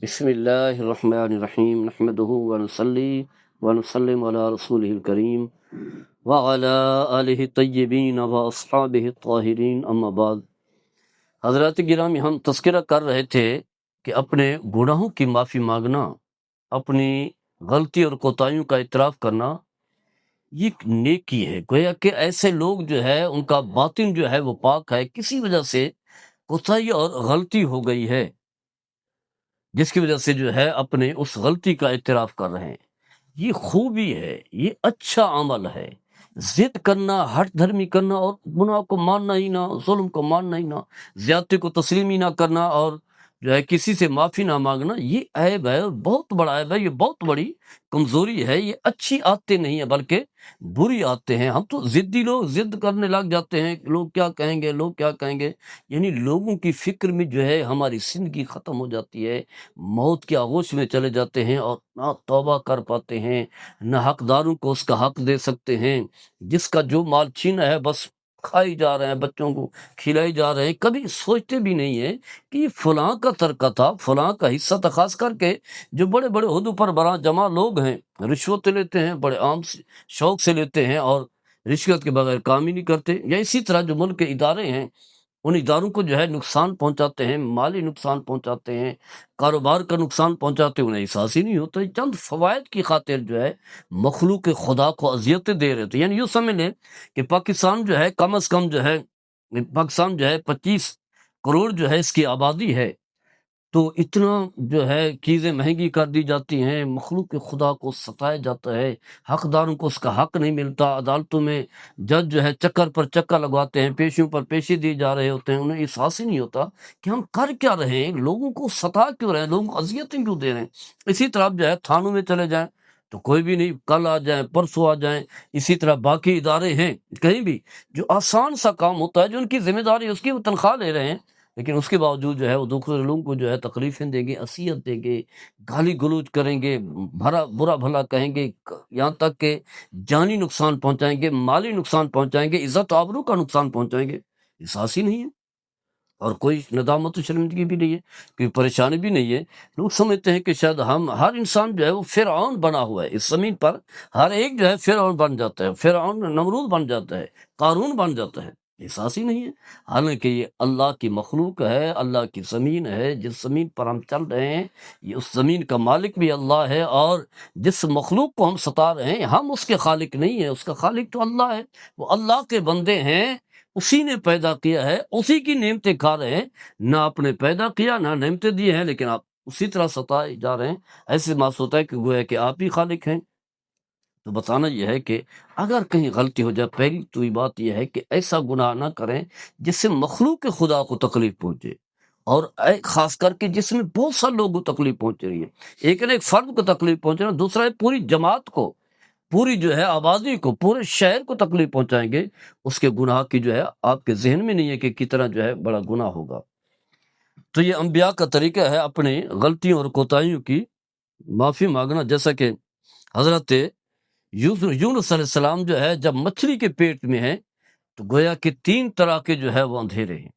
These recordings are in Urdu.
بسم اللہ الرحمن الرحیم نحمده ونصلی ونسلم علی رسولہ الکریم وعلی آلہ الطیبین واصحابہ الطاہرین اما بعد۔ حضرات گرامی، ہم تذکرہ کر رہے تھے کہ اپنے گناہوں کی معافی مانگنا، اپنی غلطی اور کوتاہیوں کا اعتراف کرنا، یہ ایک نیکی ہے۔ گویا کہ ایسے لوگ جو ہے ان کا باطن جو ہے وہ پاک ہے، کسی وجہ سے کوتاہی اور غلطی ہو گئی ہے جس کی وجہ سے جو ہے اپنے اس غلطی کا اعتراف کر رہے ہیں۔ یہ خوبی ہے، یہ اچھا عمل ہے۔ ضد کرنا، ہٹ دھرمی کرنا اور گناہ کو ماننا ہی نہ، ظلم کو ماننا ہی نہ، زیادتی کو تسلیم ہی نہ کرنا اور جو ہے کسی سے معافی نہ مانگنا، یہ عیب ہے اور بہت بڑا عیب ہے، یہ بہت بڑی کمزوری ہے۔ یہ اچھی عادتیں نہیں ہیں بلکہ بری عادتیں ہیں۔ ہم تو ضدی لوگ ضد کرنے لگ جاتے ہیں، لوگ کیا کہیں گے، لوگ کیا کہیں گے، یعنی لوگوں کی فکر میں جو ہے ہماری زندگی ختم ہو جاتی ہے، موت کے آغوش میں چلے جاتے ہیں اور نہ توبہ کر پاتے ہیں، نہ حقداروں کو اس کا حق دے سکتے ہیں۔ جس کا جو مال چھینا ہے بس کھائی جا رہے ہیں، بچوں کو کھلائی جا رہے ہیں، کبھی سوچتے بھی نہیں ہیں کہ یہ فلاں کا ترکہ تھا، فلاں کا حصہ تھا۔ خاص کر کے جو بڑے بڑے عہدوں پر براں جمع لوگ ہیں، رشوت لیتے ہیں، بڑے عام شوق سے لیتے ہیں اور رشوت کے بغیر کام ہی نہیں کرتے، یا اسی طرح جو ملک کے ادارے ہیں ان اداروں کو جو ہے نقصان پہنچاتے ہیں، مالی نقصان پہنچاتے ہیں، کاروبار کا نقصان پہنچاتے ہیں، انہیں احساس ہی نہیں ہوتا۔ چند فوائد کی خاطر جو ہے مخلوق خدا کو اذیتیں دے رہے تھے۔ یعنی یوں سمجھ لیں کہ پاکستان جو ہے کم از کم جو ہے، پاکستان جو ہے 25 کروڑ جو ہے اس کی آبادی ہے، تو اتنا جو ہے چیزیں مہنگی کر دی جاتی ہیں، مخلوق خدا کو ستایا جاتا ہے، حقداروں کو اس کا حق نہیں ملتا، عدالتوں میں جج جو ہے چکر پر چکر لگواتے ہیں، پیشیوں پر پیشی دی جا رہے ہوتے ہیں، انہیں احساس ہی نہیں ہوتا کہ ہم کر کیا رہے ہیں، لوگوں کو ستا کیوں رہے ہیں، لوگوں کو اذیتیں کیوں دے رہے ہیں۔ اسی طرح جو ہے تھانوں میں چلے جائیں تو کوئی بھی نہیں، کل آ جائیں، پرسوں آ جائیں۔ اسی طرح باقی ادارے ہیں، کہیں بھی جو آسان سا کام ہوتا ہے، جو ان کی ذمہ داری ہے، اس کی وہ تنخواہ لے رہے ہیں، لیکن اس کے باوجود جو ہے وہ دوسرے لوگوں کو جو ہے تکلیفیں دیں گے، اذیت دیں گے، گالی گلوچ کریں گے، برا بھلا کہیں گے، یہاں تک کہ جانی نقصان پہنچائیں گے، مالی نقصان پہنچائیں گے، عزت آبرو کا نقصان پہنچائیں گے۔ احساس ہی نہیں ہے اور کوئی ندامت و شرمندگی بھی نہیں ہے، کوئی پریشانی بھی نہیں ہے۔ لوگ سمجھتے ہیں کہ شاید ہم، ہر انسان جو ہے وہ فرعون بنا ہوا ہے اس زمین پر، ہر ایک جو ہے فرعون بن جاتا ہے، فرعون نمرود بن جاتا ہے، قارون بن جاتا ہے۔ احساس ہی نہیں ہے، حالانکہ یہ اللہ کی مخلوق ہے، اللہ کی زمین ہے، جس زمین پر ہم چل رہے ہیں یہ اس زمین کا مالک بھی اللہ ہے، اور جس مخلوق کو ہم ستا رہے ہیں ہم اس کے خالق نہیں ہیں، اس کا خالق تو اللہ ہے، وہ اللہ کے بندے ہیں، اسی نے پیدا کیا ہے، اسی کی نعمتیں کھا رہے ہیں، نہ آپ نے پیدا کیا نہ نعمتیں دی ہیں، لیکن آپ اسی طرح ستائے جا رہے ہیں۔ ایسے محسوس ہوتا ہے کہ گویا کہ آپ ہی خالق ہیں۔ تو بتانا یہ ہے کہ اگر کہیں غلطی ہو جائے، پہلی تو یہ بات یہ ہے کہ ایسا گناہ نہ کریں جس سے مخلوق خدا کو تکلیف پہنچے، اور خاص کر کے جس میں بہت سارے لوگوں کو تکلیف پہنچ رہی ہے۔ ایک ایک فرد کو تکلیف پہنچ رہا ہے، دوسرا ہے پوری جماعت کو، پوری جو ہے آبادی کو، پورے شہر کو تکلیف پہنچائیں گے، اس کے گناہ کی جو ہے آپ کے ذہن میں نہیں ہے کہ کتنا جو ہے بڑا گناہ ہوگا۔ تو یہ انبیاء کا طریقہ ہے اپنے غلطیوں اور کوتاہیوں کی معافی مانگنا۔ جیسا کہ حضرت یونس علیہ السلام جو ہے جب مچھلی کے پیٹ میں ہے تو گویا کہ 3 طرح کے جو ہے وہ اندھیرے ہیں۔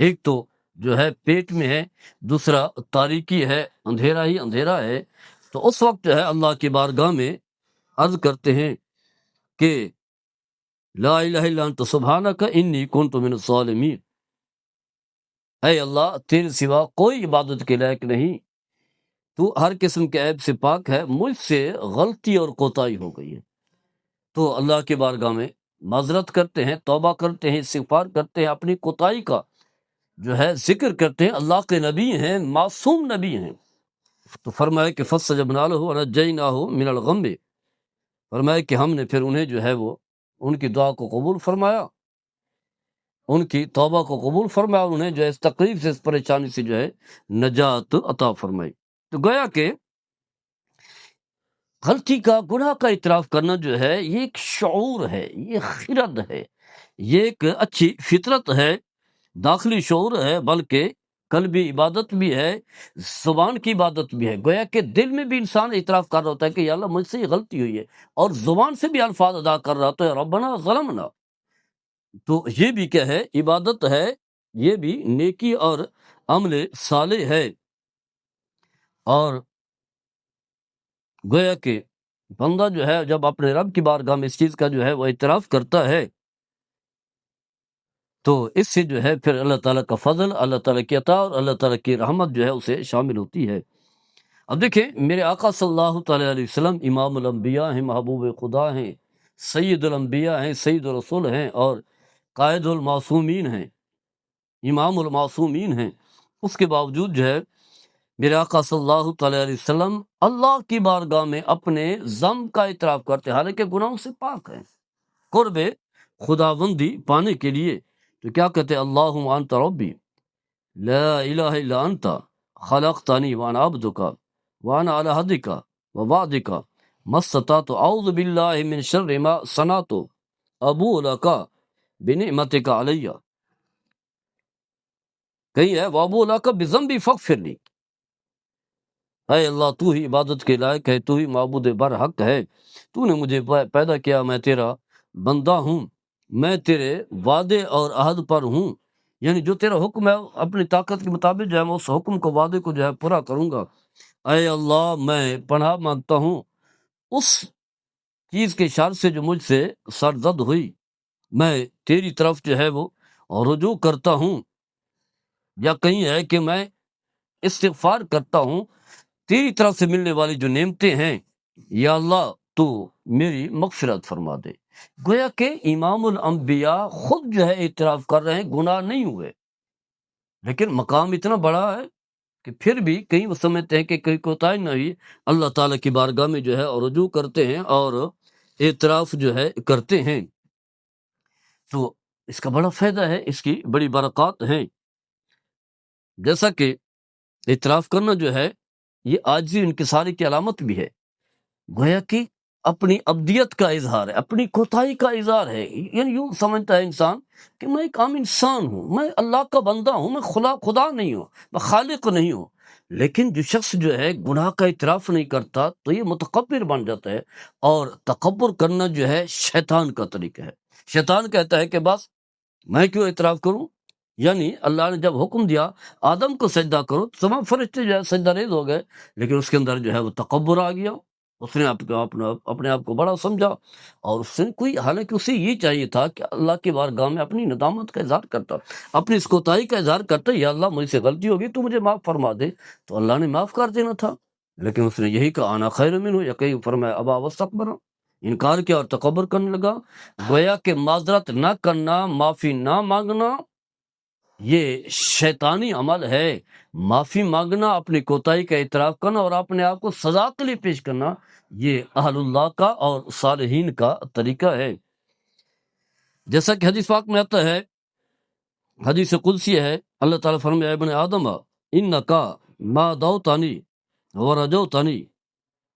ایک تو جو ہے پیٹ میں ہے، دوسرا تاریکی ہے، اندھیرا ہی اندھیرا ہے۔ تو اس وقت جو ہے اللہ کی بارگاہ میں عرض کرتے ہیں کہ لا الہ الا انت سبحانک انی کنت من الظالمین، اے اللہ تیرے سوا کوئی عبادت کے لائق نہیں، تو ہر قسم کے عیب سے پاک ہے، مجھ سے غلطی اور کوتاہی ہو گئی ہے۔ تو اللہ کی بارگاہ میں معذرت کرتے ہیں، توبہ کرتے ہیں، استغفار کرتے ہیں، اپنی کوتاہی کا جو ہے ذکر کرتے ہیں۔ اللہ کے نبی ہیں، معصوم نبی ہیں، تو فرمایا کہ فاستجبنا لہ ونجیناہ من الغم، فرمایا کہ ہم نے پھر انہیں جو ہے وہ ان کی دعا کو قبول فرمایا، ان کی توبہ کو قبول فرمایا، انہیں جو ہے اس تکلیف سے، اس پریشانی سے جو ہے نجات عطا فرمائی۔ تو گویا کہ غلطی کا، گناہ کا اعتراف کرنا جو ہے یہ ایک شعور ہے، یہ خرد ہے، یہ ایک اچھی فطرت ہے، داخلی شعور ہے، بلکہ قلبی عبادت بھی ہے، زبان کی عبادت بھی ہے۔ گویا کہ دل میں بھی انسان اعتراف کر رہا ہوتا ہے کہ یا اللہ مجھ سے یہ غلطی ہوئی ہے، اور زبان سے بھی الفاظ ادا کر رہا ہوتا ہے ربنا ظلمنا۔ تو یہ بھی کیا ہے؟ عبادت ہے، یہ بھی نیکی اور عمل صالح ہے۔ اور گویا کہ بندہ جو ہے جب اپنے رب کی بارگاہ میں اس چیز کا جو ہے وہ اعتراف کرتا ہے تو اس سے جو ہے پھر اللہ تعالیٰ کا فضل، اللہ تعالیٰ کی عطا اور اللہ تعالیٰ کی رحمت جو ہے اسے شامل ہوتی ہے۔ اب دیکھیں میرے آقا صلی اللہ تعالیٰ علیہ وسلم امام الانبیاء ہیں، محبوب خدا ہیں، سید الانبیاء ہیں، سید الرسول ہیں اور قائد المعصومین ہیں، امام المعصومین ہیں۔ اس کے باوجود جو ہے میرے آقا صلی اللہ تعالیٰ علیہ وسلم اللہ کی بارگاہ میں اپنے ذنب کا اعتراف کرتے ہیں، حالانکہ گناہوں سے پاک ہیں، قرب خداوندی پانے کے لیے تو کیا کہتے ہیں، اللہم انت ربی لا الہ الا انت خلقتنی وانا عبدک وانا علی عہدک ووعدک ما استطعت اعوذ باللہ من شر ما صنعت ابوء لک بنعمتک علی، کہیں ہے وابوء لک بذنبی فاغفر لی، اے اللہ تو ہی عبادت کے لائق ہے، تو ہی معبود برحق ہے، تو نے مجھے پیدا کیا، میں تیرا بندہ ہوں، میں تیرے وعدے اور عہد پر ہوں، یعنی جو تیرا حکم ہے اپنی طاقت کے مطابق جو ہے میں اس حکم کو، وعدے کو جو ہے پورا کروں گا۔ اے اللہ میں پناہ مانگتا ہوں اس چیز کے شر سے جو مجھ سے سرزد ہوئی، میں تیری طرف جو ہے وہ رجوع کرتا ہوں، یا کہیں ہے کہ میں استغفار کرتا ہوں تیری طرف سے ملنے والی جو نعمتیں ہیں، یا اللہ تو میری مغفرت فرما دے۔ گویا کہ امام الانبیاء خود جو ہے اعتراف کر رہے ہیں گناہ نہیں ہوئے، لیکن مقام اتنا بڑا ہے کہ پھر بھی کہیں وہ سمجھتے ہیں کہ کوئی کوتاہی نہ ہوئی، اللہ تعالیٰ کی بارگاہ میں جو ہے اور رجوع کرتے ہیں اور اعتراف جو ہے کرتے ہیں، تو اس کا بڑا فائدہ ہے، اس کی بڑی برکات ہیں۔ جیسا کہ اعتراف کرنا جو ہے یہ عاجزی انکساری کی علامت بھی ہے، گویا کہ اپنی ابدیت کا اظہار ہے، اپنی کوتاہی کا اظہار ہے، یعنی یوں سمجھتا ہے انسان کہ میں ایک عام انسان ہوں، میں اللہ کا بندہ ہوں، میں خدا نہیں ہوں، میں خالق نہیں ہوں۔ لیکن جو شخص جو ہے گناہ کا اعتراف نہیں کرتا تو یہ متکبر بن جاتا ہے، اور تکبر کرنا جو ہے شیطان کا طریقہ ہے۔ شیطان کہتا ہے کہ بس میں کیوں اعتراف کروں، یعنی اللہ نے جب حکم دیا آدم کو سجدہ کرو تو تمام فرشتے جو ہے سجدہ ریز ہو گئے، لیکن اس کے اندر جو ہے وہ تکبر آ گیا، اس نے اپنے آپ کو بڑا سمجھا، اور اس سے کوئی، حالانکہ اسے یہ چاہیے تھا کہ اللہ کی بارگاہ میں اپنی ندامت کا اظہار کرتا، اپنی اس کوتاہی کا اظہار کرتا، یا اللہ مجھ سے غلطی ہوگی تو مجھے معاف فرما دے، تو اللہ نے معاف کر دینا تھا، لیکن اس نے یہی کہا انا خیر منہ، یا کہیں فرمایا ابا واستکبر، انکار کیا اور تکبر کرنے لگا۔ گویا کہ معذرت نہ کرنا، معافی نہ مانگنا یہ شیطانی عمل ہے، معافی مانگنا، اپنی کوتاہی کا اعتراف کرنا اور اپنے آپ کو سزا کے لیے پیش کرنا یہ اہل اللہ کا اور صالحین کا طریقہ ہے۔ جیسا کہ حدیث پاک میں آتا ہے، حدیث قدسی ہے، اللہ تعالیٰ فرمایا اے ابن آدم انکا ما دعوتنی ورجوتنی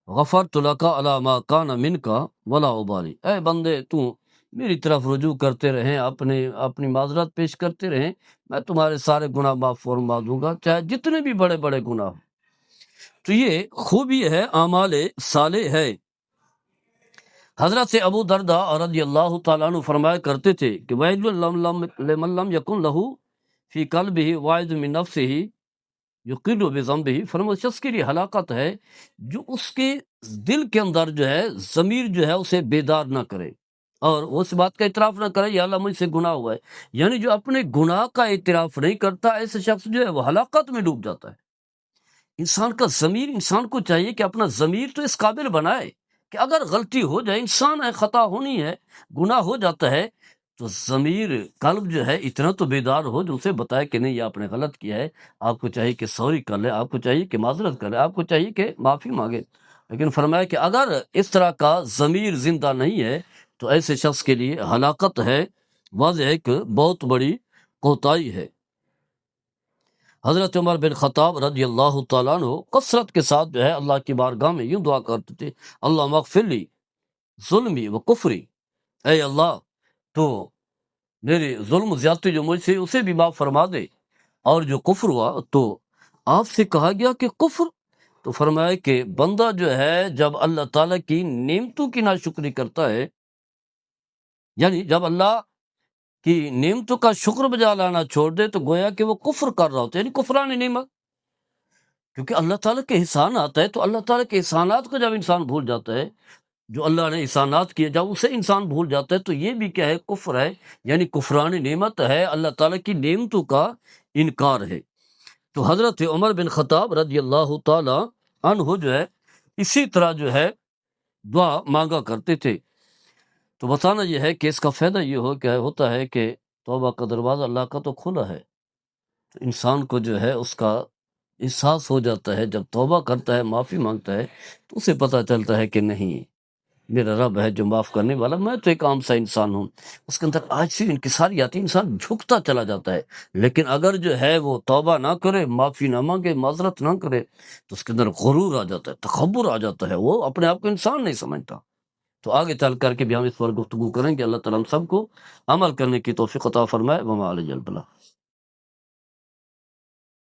غفرت لک علی ما کان منک ولا ابالی، اے بندے تو میری طرف رجوع کرتے رہیں، اپنی معذرت پیش کرتے رہیں، میں تمہارے سارے گناہ معاف فرما دوں گا، چاہے جتنے بھی بڑے بڑے گناہ ہوں۔ تو یہ خوبی ہے، اعمال صالح ہے۔ حضرت ابو درداء رضی اللہ تعالیٰ عنہ فرمایا کرتے تھے کہ وَيْلٌ لِمَن لَّمْ يَكُن لَّهُ فِي قَلْبِهِ وَاعِظٌ مِّن نَّفْسِهِ یقر بذنبہ، فرمایا شخص کے لیے ہلاکت ہے جو اس کے دل کے اندر جو ہے ضمیر جو ہے اسے بیدار نہ کرے اور وہ اس بات کا اعتراف نہ کرے یا اللہ مجھ سے گناہ ہوا ہے، یعنی جو اپنے گناہ کا اعتراف نہیں کرتا ایسے شخص جو ہے وہ ہلاکت میں ڈوب جاتا ہے۔ انسان کا ضمیر، انسان کو چاہیے کہ اپنا ضمیر تو اس قابل بنائے کہ اگر غلطی ہو جائے، انسان ہے، خطا ہونی ہے، گناہ ہو جاتا ہے، تو ضمیر، قلب جو ہے اتنا تو بیدار ہو جو اسے بتائے کہ نہیں یہ آپ نے غلط کیا ہے، آپ کو چاہیے کہ سوری کر لے، آپ کو چاہیے کہ معذرت کر لے، آپ کو چاہیے کہ معافی مانگے۔ لیکن فرمایا کہ اگر اس طرح کا ضمیر زندہ نہیں ہے تو ایسے شخص کے لیے ہلاکت ہے، واضح ہے کہ بہت بڑی کوتاہی ہے۔ حضرت عمر بن خطاب رضی اللہ تعالیٰ عنہ کثرت کے ساتھ جو ہے اللہ کی بارگاہ میں یوں دعا کرتے تھے، اللہ مغفر لی ظلمی و کفری، اے اللہ تو میرے ظلم و زیادتی جو مجھ سے اسے بھی معاف فرما دے، اور جو کفر ہوا تو آپ سے کہا گیا کہ کفر، تو فرمایا کہ بندہ جو ہے جب اللہ تعالیٰ کی نعمتوں کی ناشکری کرتا ہے، یعنی جب اللہ کی نعمتوں کا شکر بجا لانا چھوڑ دے تو گویا کہ وہ کفر کر رہا ہوتا ہے، یعنی کفران نعمت، کیونکہ اللہ تعالیٰ کے احسانات ہے، تو اللہ تعالیٰ کے احسانات کو جب انسان بھول جاتا ہے، جو اللہ نے احسانات کیے جب اسے انسان بھول جاتا ہے، تو یہ بھی کیا ہے؟ کفر ہے، یعنی کفران نعمت ہے، اللہ تعالیٰ کی نعمتوں کا انکار ہے۔ تو حضرت عمر بن خطاب رضی اللہ تعالی عنہ جو ہے اسی طرح جو ہے دعا مانگا کرتے تھے۔ تو بتانا یہ ہے کہ اس کا فائدہ یہ ہوتا ہے کہ توبہ کا دروازہ اللہ کا تو کھلا ہے، تو انسان کو جو ہے اس کا احساس ہو جاتا ہے، جب توبہ کرتا ہے، معافی مانگتا ہے، تو اسے پتہ چلتا ہے کہ نہیں، میرا رب ہے جو معاف کرنے والا، میں تو ایک عام سا انسان ہوں۔ اس کے اندر عاجزی انکساری آتی ہے، انسان جھکتا چلا جاتا ہے۔ لیکن اگر جو ہے وہ توبہ نہ کرے، معافی نہ مانگے، معذرت نہ کرے، تو اس کے اندر غرور آ جاتا ہے، تکبر آ جاتا ہے، وہ اپنے آپ کو انسان نہیں سمجھتا۔ تو آگے چل کر کے بھی ہم اس پر گفتگو کریں گے۔ اللہ تعالیٰ ہم سب کو عمل کرنے کی توفیق عطا فرمائے۔ وما علیہ البلاغ۔